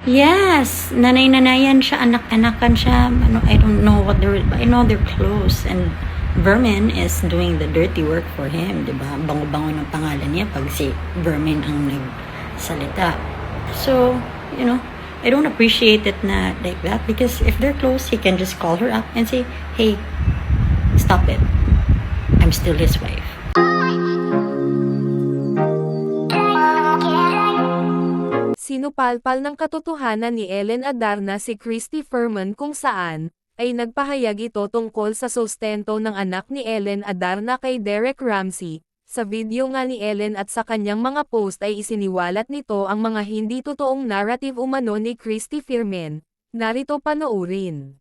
Yes, nanay-nanayan siya, anak-anakan siya. Ano, I don't know what they're, I know they're close. And Vermin is doing the dirty work for him, di ba? Bango-bango ng pangalan niya pag si Vermin ang nagsalita. So, I don't appreciate it na like that because if they're close, he can just call her up and say, hey, stop it. I'm still his wife. Sinupalpal ng katotohanan ni Ellen Adarna si Christy Ferman kung saan, ay nagpahayag ito tungkol sa sustento ng anak ni Ellen Adarna kay Derek Ramsey. Sa video nga ni Ellen at sa kanyang mga post ay isiniwalat nito ang mga hindi totoong narrative umano ni Christy Ferman. Narito panoorin.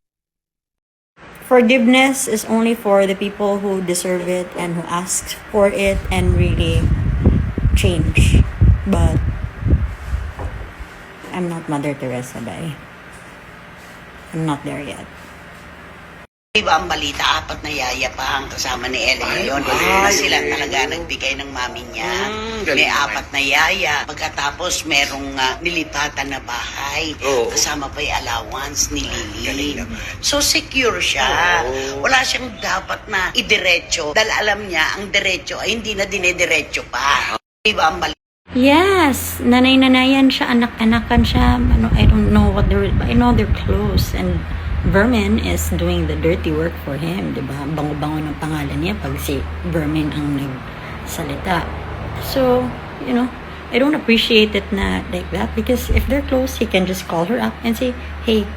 Forgiveness is only for the people who deserve it and who ask for it and really change. But I'm not Mother Teresa, Day. I'm not there yet. Diba ang balita, 4 na yaya pa ang kasama ni Ellen ngayon. Na sila talaga nagbigay ng mami niya. May 4 na yaya. Pagkatapos merong nilipatan na bahay. Kasama pa yung allowance ni Lily. So secure siya. Wala siyang dapat na idiretso. Dahil alam niya, ang diretso ay hindi na dinediretso pa. Diba ang balita? Yes, nanay-nanayan siya, anak-anakan siya. Ano, I don't know what they're, I know they're close. And Vermin is doing the dirty work for him, di ba? Bango-bango ng pangalan niya pag si Vermin ang nagsalita. So, I don't appreciate it na like that because if they're close, he can just call her up and say, hey,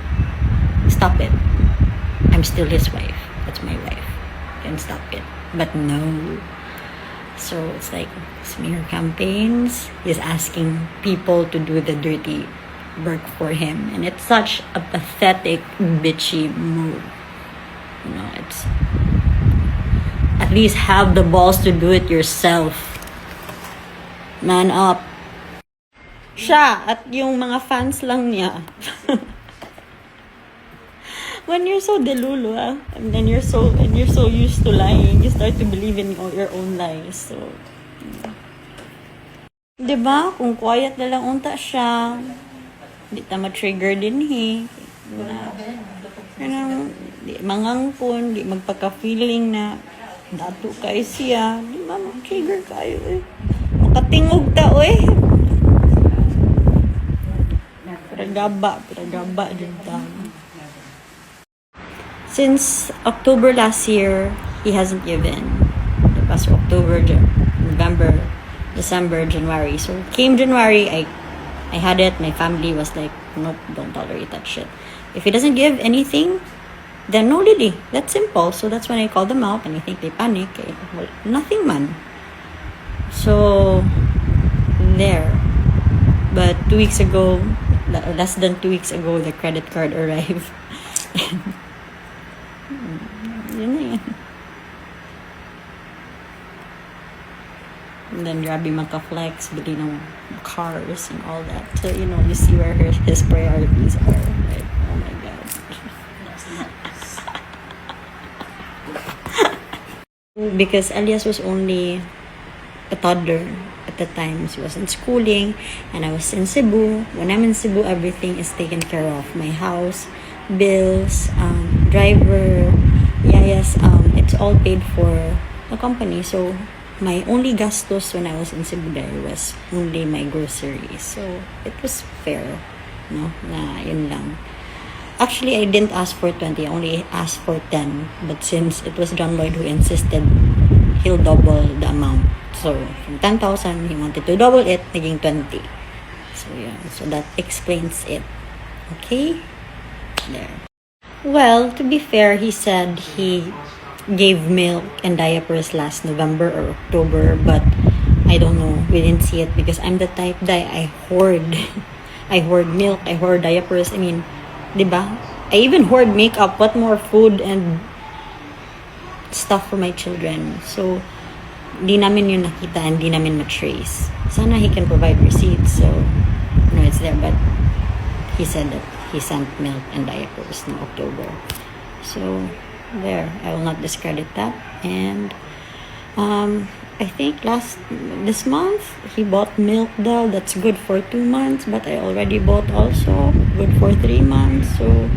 stop it. I'm still his wife. That's my wife. Can stop it. But no. So it's like smear campaigns. He's asking people to do the dirty work for him, and it's such a pathetic, bitchy move. It's at least have the balls to do it yourself. Man up. Siya at yung mga fans lang niya. When you're so delulu, and then you're so used to lying, you start to believe in your own lies. So, diba? Kung quiet na lang unta siya, di ta ma-trigger din di mangangkon, di magpaka-feeling na dato kay siya, di ba ma-trigger kayo makatingog ta piragaba din ta. Since October last year, he hasn't given. Diba? So October, November, December, January. So came January, I had it. My family was like, nope, don't tolerate that shit. If he doesn't give anything, then no Lily. That's simple. So that's when I called them out and I think they panic. Well, nothing man. So, there. But 2 weeks ago, less than 2 weeks ago, the credit card arrived. Yun na yan. And then grabe magka-flex, bili ng cars and all that. So, you see where his priorities are. Like, oh my God. Because Elias was only a toddler at the time. He was in schooling and I was in Cebu. When I'm in Cebu, everything is taken care of. My house, bills, driver, yes, it's all paid for the company. So my only gastos when I was in Cebu was only my groceries. So it was fair, na yun lang. Actually, I didn't ask for 20. I only asked for 10. But since it was John Lloyd who insisted, he'll double the amount. So from 10,000, he wanted to double it, naging 20. So yeah, so that explains it. Okay? There. Well, to be fair, he said he gave milk and diapers last November or October, but I don't know. We didn't see it because I'm the type that I hoard. I hoard milk, I hoard diapers. I mean, diba? I even hoard makeup. What more food and stuff for my children? So, di namin yun nakita and di namin matrace. Sana he can provide receipts. So, it's there. But he said that he sent milk and diapers in October. So, there. I will not discredit that. And I think this month he bought milk daw. That's good for 2 months, but I already bought also good for 3 months. So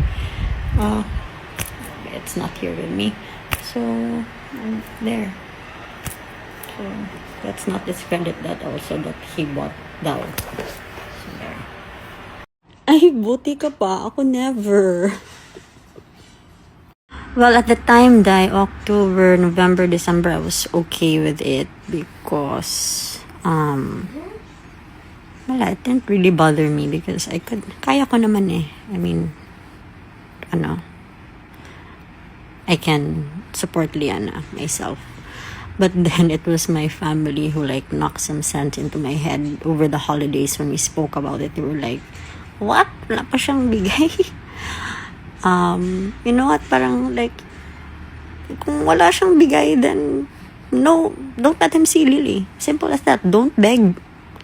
it's not here with me. So there. So let's not discredit that also that he bought daw. So there. Ay, buti ka pa. Ako never. Well, at the time, October, November, December, I was okay with it because, it didn't really bother me because kaya ko naman eh. I mean, I can support Liana myself. But then it was my family who like knocked some sense into my head over the holidays when we spoke about it. They were like, what? Wala pa siyang bigay? You know what, parang like, kung wala siyang bigay, then no, don't let him see Lily. Simple as that. Don't beg.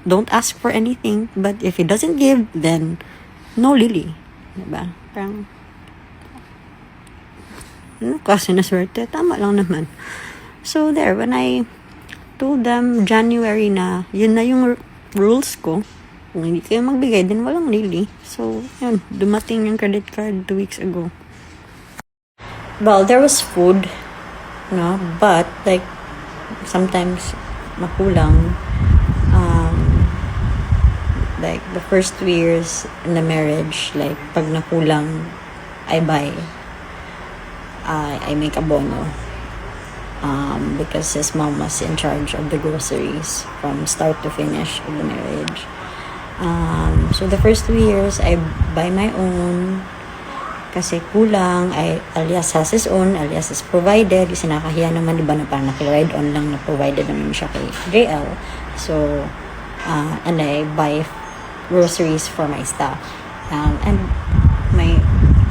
Don't ask for anything. But if he doesn't give, then no Lily. Diba? Parang, kasi naswerte, tama lang naman. So there, when I told them January na, yun na yung rules ko, kung hindi kayo magbigay, then walang Lily. So, yun, dumating yung credit card 2 weeks ago. Well, there was food, no? But, like, sometimes makulang. Like, the first 2 years in the marriage, like, pag nakulang, I buy. I make abono. Because his mom was in charge of the groceries from start to finish of the marriage. So the first 2 years, I buy my own. Kasi kulang, alias has his own, alias is provided. Kasi nakahiya naman, diba, na parang naki-ride on lang na provided naman siya kay JL. So, and I buy groceries for my staff. And my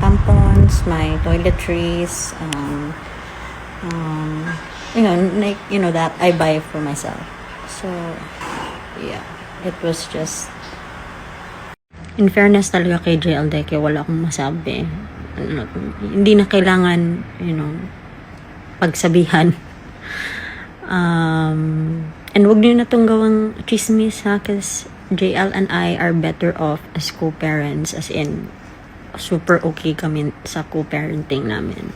tampons, my toiletries, that I buy for myself. So, yeah, it was just, in fairness talaga kay JL Deke, wala akong masabi. Hindi na kailangan, pagsabihan. And wag niyo na itong gawang chismis, ha, kasi JL and I are better off as co-parents, as in, super okay kami sa co-parenting namin.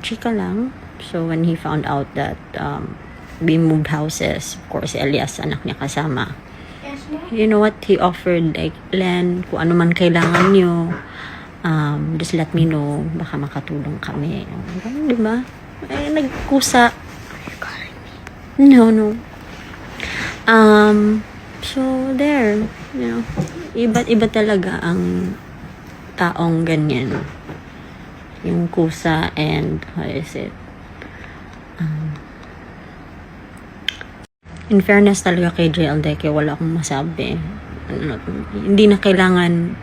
Chika lang. So, when he found out that we moved houses, of course, Elias, anak niya kasama. You know what? He offered, like, Len, kung ano man kailangan nyo, just let me know, baka makatulong kami. Diba? Nagkusa. No. So, there. Iba talaga ang taong ganyan. Yung kusa and, what is it? In fairness talaga kay JL Deke, wala akong masabi. Hindi na kailangan,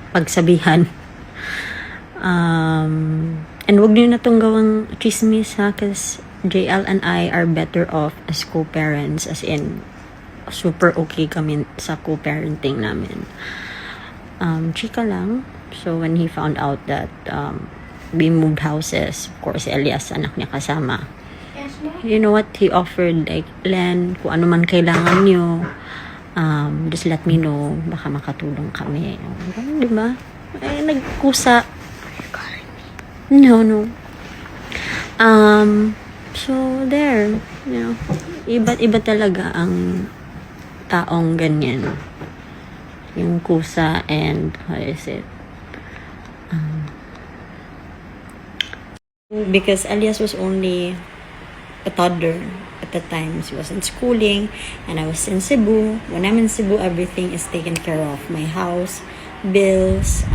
pagsabihan. And wag niyo na itong gawang chismis, ha, kasi JL and I are better off as co-parents, as in, super okay kami sa co-parenting namin. Chika lang. So, when he found out that we moved houses, of course, Elias, anak niya kasama. You know what? He offered, like, Len, kung ano man kailangan nyo, just let me know, baka makatulong kami. Diba? Nagkusa. No. So, there. Iba talaga ang taong ganyan. Yung kusa and, what is it? Because Elias was only a toddler at the time. He was in schooling and I was in Cebu. When I'm in Cebu, everything is taken care of. My house, bills,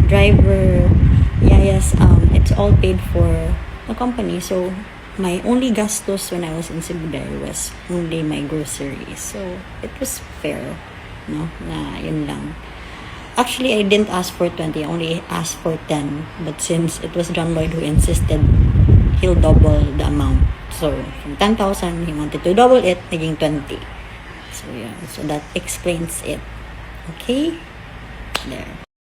driver, it's all paid for the company. So my only gastos when I was in Cebu there was only my groceries. So it was fair, no? Na yun lang. Actually, I didn't ask for 20. I only asked for 10. But since it was John Lloyd who insisted, he'll double the amount. So, from 10,000, he wanted to double it, naging 20. So, yeah. So, that explains it. Okay? There.